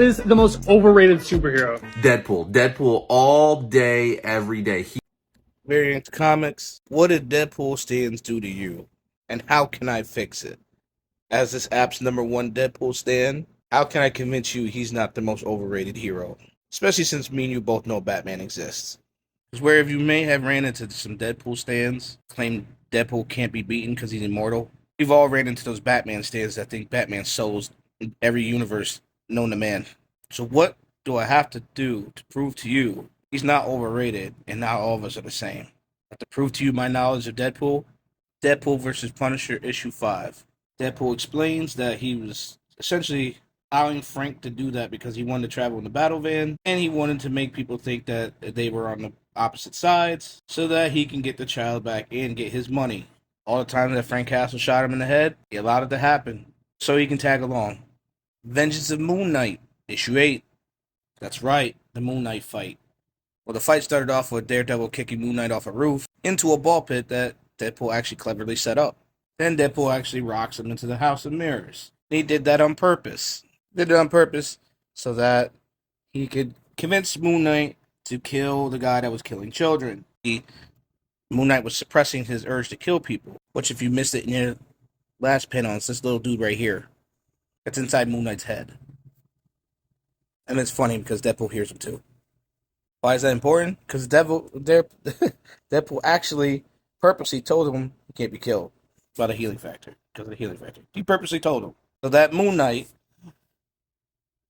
Is the most overrated superhero? Deadpool. Deadpool all day, every day. Variant Comics. What did Deadpool stands do to you? And how can I fix it? As this app's #1 Deadpool stan, how can I convince you he's not the most overrated hero? Especially since me and you both know Batman exists. Because where you may have ran into some Deadpool stans, claim Deadpool can't be beaten because he's immortal, we've all ran into those Batman stans that think Batman souls in every universe known to man. So what do I have to do to prove to you he's not overrated and not all of us are the same? I have to prove to you my knowledge of Deadpool. Deadpool versus Punisher issue 5. Deadpool explains that he was essentially allowing Frank to do that because he wanted to travel in the battle van and he wanted to make people think that they were on the opposite sides so that he can get the child back and get his money. All the times that Frank Castle shot him in the head, he allowed it to happen so he can tag along. Vengeance of Moon Knight, issue 8. That's right, the Moon Knight fight. Well, the fight started off with Daredevil kicking Moon Knight off a roof into a ball pit that Deadpool actually cleverly set up. Then Deadpool actually rocks him into the House of Mirrors. He did that on purpose. Did it on purpose so that he could convince Moon Knight to kill the guy that was killing children. Moon Knight was suppressing his urge to kill people, which if you missed it in your last pin on, it's this little dude right here. That's inside Moon Knight's head. And it's funny because Deadpool hears him too. Why is that important? Because Deadpool actually purposely told him he can't be killed by the healing factor. Because of the healing factor. He purposely told him. So that Moon Knight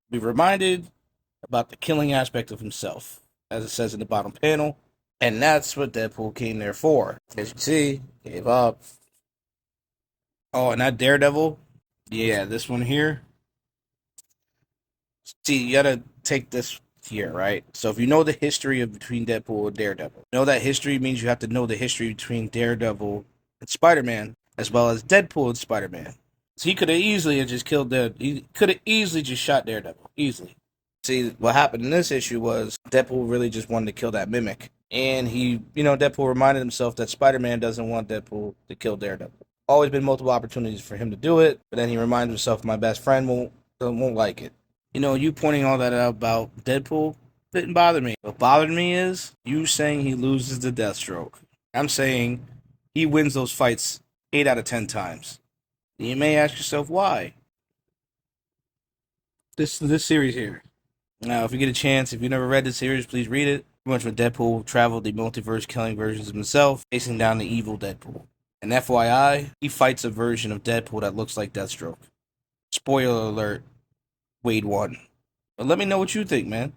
be reminded about the killing aspect of himself, as it says in the bottom panel. And that's what Deadpool came there for. As you can see, gave up. Oh, and that Daredevil? Yeah, this one here. See, you gotta take this here, right? So if you know the history of between Deadpool and Daredevil, know that history means you have to know the history between Daredevil and Spider-Man, as well as Deadpool and Spider-Man. So he could have easily just killed he could have easily just shot Daredevil. Easily. See, what happened in this issue was Deadpool really just wanted to kill that mimic. And Deadpool reminded himself that Spider-Man doesn't want Deadpool to kill Daredevil. Always been multiple opportunities for him to do it, but then he reminds himself, my best friend won't like it. You pointing all that out about Deadpool didn't bother me. What bothered me is you saying he loses to Deathstroke. I'm saying he wins those fights 8 out of 10 times. And you may ask yourself why. This series here. Now, if you get a chance, if you never read the series, please read it. Pretty much when Deadpool traveled the multiverse killing versions of himself, facing down the evil Deadpool. And FYI, he fights a version of Deadpool that looks like Deathstroke. Spoiler alert, Wade won. But let me know what you think, man.